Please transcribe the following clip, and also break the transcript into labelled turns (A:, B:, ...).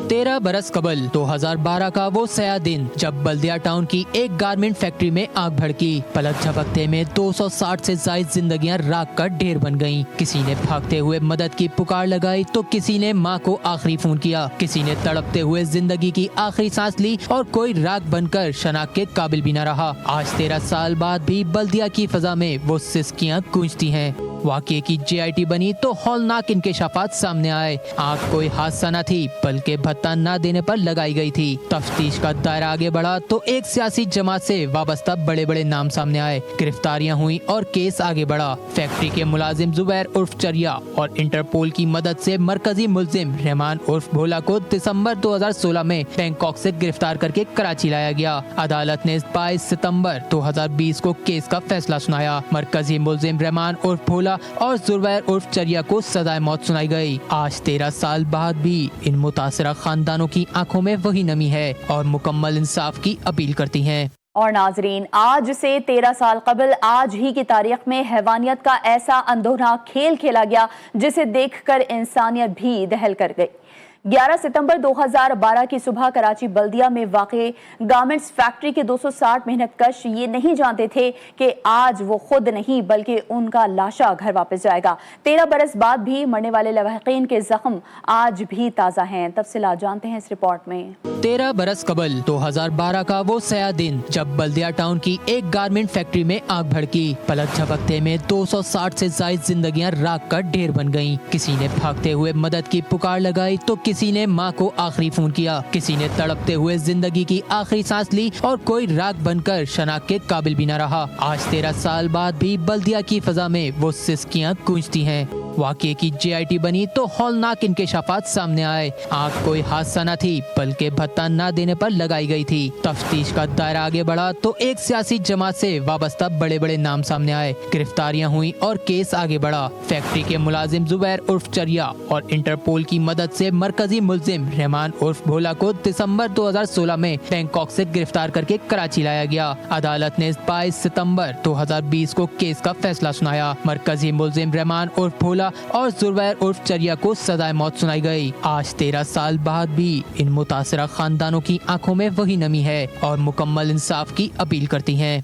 A: 13 बरस कबल 2012 का वो सया दिन जब बल्दिया टाउन की एक गारमेंट फैक्ट्री में आग भड़की। पलक झपकते में 260 से ज्यादा जिंदगियां राख का ढेर बन गईं। किसी ने भागते हुए मदद की पुकार लगाई तो किसी ने मां को आखिरी फोन किया, किसी ने तड़पते हुए जिंदगी की आखिरी सांस ली और कोई राख बनकर शनाख्त के काबिल भी न रहा। आज 13 साल बाद भी बल्दिया की फजा में वो सिसकियां गूंजती हैं। वाकये की JIT बनी तो हौलनाक इंकेशाफात सामने आए। आग कोई हादसा न थी बल्कि भत्ता न देने पर लगाई गई थी। तफ्तीश का दायरा आगे बढ़ा तो एक सियासी जमात से वाबस्ता बड़े बड़े नाम सामने आए। गिरफ्तारियां हुई और केस आगे बढ़ा। फैक्ट्री के मुलाजिम जुबैर उर्फ चरिया और इंटरपोल की मदद से मरकजी मुलजिम रहमान उर्फ भोला को दिसंबर 2016 में बैंकॉक से गिरफ्तार करके कराची लाया गया। अदालत ने 22 सितंबर 2020 को केस का फैसला सुनाया। मरकजी मुलजिम रहमान उर्फ भोला और जुबैर उर्फ चरिया को सजाए मौत सुनाई गई। आज 13 साल बाद भी इन मुतासिरा खानदानों की आंखों में वही नमी है और मुकम्मल इंसाफ की अपील करती हैं।
B: और नाजरीन, आज से 13 साल कबल आज ही की तारीख में हैवानियत का ऐसा अंदोनाक खेल खेला गया जिसे देखकर इंसानियत भी दहल कर गई। 11 सितंबर 2012 की सुबह कराची बल्दिया में वाक़े गारमेंट्स फैक्ट्री के 260 मेहनतकश ये नहीं जानते थे कि आज वो खुद नहीं बल्कि उनका लाशा घर वापस जाएगा। 13 बरस बाद भी मरने वाले लवाहिकीन के जख्म आज भी ताज़ा हैं। तफसीलात जानते हैं इस रिपोर्ट में।
A: 13 बरस कबल 2012 का वो सया दिन जब बल्दिया टाउन की एक गारमेंट फैक्ट्री में आग भड़की। पलक झपकते में 260 से ज्यादा जिंदगियां राख का ढेर बन गईं। किसी ने भागते हुए मदद की पुकार लगाई तो किसी ने मां को आखिरी फोन किया, किसी ने तड़पते हुए जिंदगी की आखिरी सांस ली और कोई राख बनकर शनाख्त के काबिल भी न रहा। आज 13 साल बाद भी बल्दिया की फजा में वो सिसकियां गूंजती हैं। वाकये की JIT बनी तो हौलनाक इंकेशाफात सामने आए। आग कोई हादसा न थी बल्कि भत्ता न देने पर लगाई गई थी। तफ्तीश का दायरा आगे बढ़ा तो एक सियासी जमात से वाबस्ता बड़े बड़े नाम सामने आए। गिरफ्तारियां हुई और केस आगे बढ़ा। फैक्ट्री के मुलाजिम जुबैर उर्फ चरिया और इंटरपोल की मदद से मरकजी मुलजिम रहमान उर्फ भोला को दिसंबर 2016 में बैंकॉक से गिरफ्तार करके कराची लाया गया। अदालत ने 22 सितंबर 2020 को केस का फैसला सुनाया। मरकजी मुलजिम रहमान उर्फ भोला और जुबैर उर्फ चरिया को सजाए मौत सुनाई गई। आज 13 साल बाद भी इन मुतासिरा खानदानों की आंखों में वही नमी है और मुकम्मल इंसाफ की अपील करती हैं।